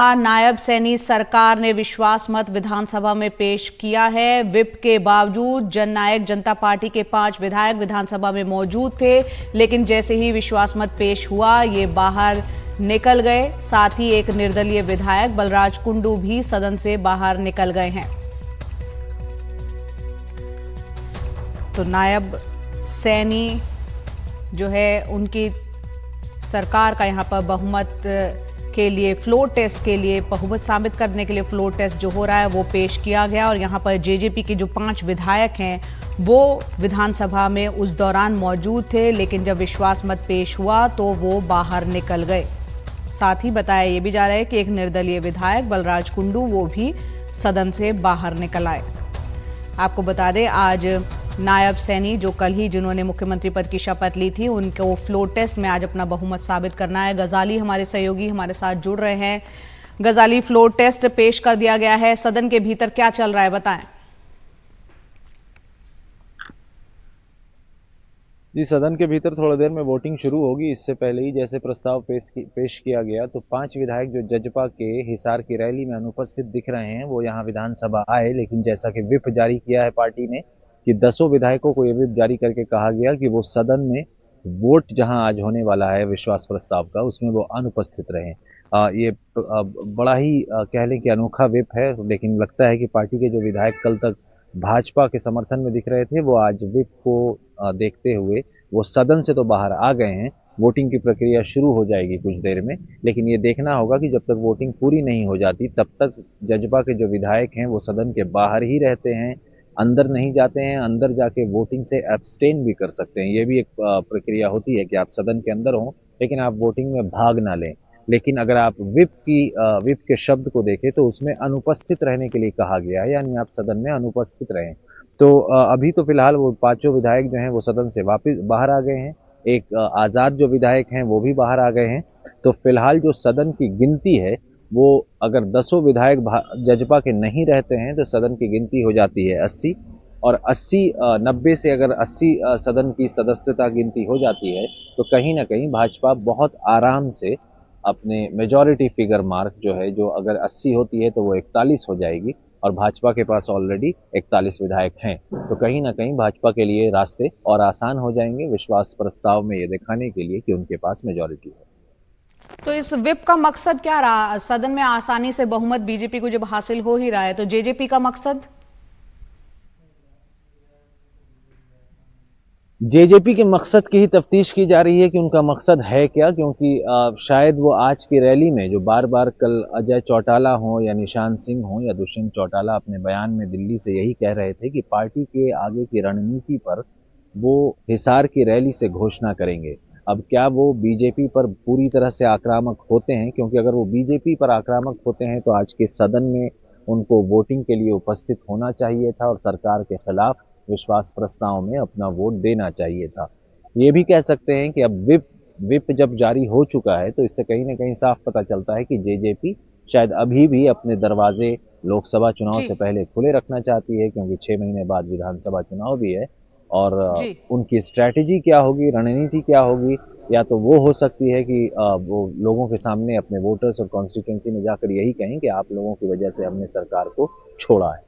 नायब सैनी सरकार ने विश्वास मत विधानसभा में पेश किया है। विप के बावजूद जननायक जनता पार्टी के 5 विधायक विधानसभा में मौजूद थे, लेकिन जैसे ही विश्वास मत पेश हुआ ये बाहर निकल गए। साथ ही एक निर्दलीय विधायक बलराज कुंडू भी सदन से बाहर निकल गए हैं। तो नायब सैनी जो है उनकी सरकार का यहां पर बहुमत के लिए फ्लोर टेस्ट के लिए बहुमत साबित करने के लिए फ्लोर टेस्ट जो हो रहा है वो पेश किया गया और यहां पर जेजेपी के जो 5 विधायक हैं वो विधानसभा में उस दौरान मौजूद थे, लेकिन जब विश्वास मत पेश हुआ तो वो बाहर निकल गए। साथ ही बताया ये भी जा रहा है कि एक निर्दलीय विधायक बलराज कुंडू वो भी सदन से बाहर निकल आए। आपको बता दें आज नायब सैनी जो कल ही जिन्होंने मुख्यमंत्री पद की शपथ ली थी उनको फ्लोर टेस्ट में आज अपना बहुमत साबित करना है। गजाली हमारे सहयोगी हमारे साथ जुड़ रहे हैं। गजाली, फ्लोर टेस्ट पेश कर दिया गया है, सदन के भीतर क्या चल रहा है बताएं। जी, सदन के भीतर थोड़ी देर में वोटिंग शुरू होगी। इससे पहले ही जैसे प्रस्ताव पेश किया गया तो 5 विधायक जो जजपा के हिसार की रैली में अनुपस्थित दिख रहे हैं वो यहाँ विधानसभा आए, लेकिन जैसा कि व्हिप जारी किया है पार्टी ने कि 10 विधायकों को ये व्हिप जारी करके कहा गया कि वो सदन में वोट जहां आज होने वाला है विश्वास प्रस्ताव का उसमें वो अनुपस्थित रहें। ये बड़ा ही कह लें कि अनोखा व्हिप है, लेकिन लगता है कि पार्टी के जो विधायक कल तक भाजपा के समर्थन में दिख रहे थे वो आज व्हिप को देखते हुए वो सदन से तो बाहर आ गए हैं। वोटिंग की प्रक्रिया शुरू हो जाएगी कुछ देर में, लेकिन ये देखना होगा कि जब तक वोटिंग पूरी नहीं हो जाती तब तक जजपा के जो विधायक हैं वो सदन के बाहर ही रहते हैं, अंदर नहीं जाते हैं। अंदर जाके वोटिंग से एब्सटेन भी कर सकते हैं। ये भी एक प्रक्रिया होती है कि आप सदन के अंदर हों लेकिन आप वोटिंग में भाग ना लें। लेकिन अगर आप व्हिप के शब्द को देखें तो उसमें अनुपस्थित रहने के लिए कहा गया है, यानी आप सदन में अनुपस्थित रहें। तो अभी तो फिलहाल वो 5 विधायक जो हैं वो सदन से वापस बाहर आ गए हैं। एक आज़ाद जो विधायक हैं वो भी बाहर आ गए हैं। तो फिलहाल जो सदन की गिनती है वो अगर 10 विधायक जजपा के नहीं रहते हैं तो सदन की गिनती हो जाती है 80 और 90 से अगर 80 सदन की सदस्यता गिनती हो जाती है तो कहीं ना कहीं भाजपा बहुत आराम से अपने मेजॉरिटी फिगर मार्क जो है, जो अगर 80 होती है तो वो 41 हो जाएगी और भाजपा के पास ऑलरेडी 41 विधायक हैं। तो कहीं ना कहीं भाजपा के लिए रास्ते और आसान हो जाएंगे विश्वास प्रस्ताव में ये दिखाने के लिए कि उनके पास मेजॉरिटी है। तो इस व्हिप का मकसद क्या रहा? सदन में आसानी से बहुमत बीजेपी को जब हासिल हो ही रहा है तो जेजेपी का मकसद? जेजेपी के मकसद की ही तफ्तीश की जा रही है कि उनका मकसद है क्या, क्योंकि शायद वो आज की रैली में जो बार बार कल अजय चौटाला हो या निशान सिंह हो या दुष्यंत चौटाला अपने बयान में दिल्ली से यही कह रहे थे कि पार्टी के आगे की रणनीति पर वो हिसार की रैली से घोषणा करेंगे। अब क्या वो बीजेपी पर पूरी तरह से आक्रामक होते हैं? क्योंकि अगर वो बीजेपी पर आक्रामक होते हैं तो आज के सदन में उनको वोटिंग के लिए उपस्थित होना चाहिए था और सरकार के खिलाफ विश्वास प्रस्ताव में अपना वोट देना चाहिए था। ये भी कह सकते हैं कि अब व्हिप जब जारी हो चुका है तो इससे कहीं ना कहीं साफ पता चलता है कि जेजेपी शायद अभी भी अपने दरवाजे लोकसभा चुनाव से पहले खुले रखना चाहती है, क्योंकि 6 महीने बाद विधानसभा चुनाव भी है। और उनकी स्ट्रैटेजी क्या होगी, रणनीति क्या होगी, या तो वो हो सकती है कि वो लोगों के सामने अपने वोटर्स और कॉन्स्टिट्यूंसी में जाकर यही कहें कि आप लोगों की वजह से हमने सरकार को छोड़ा है।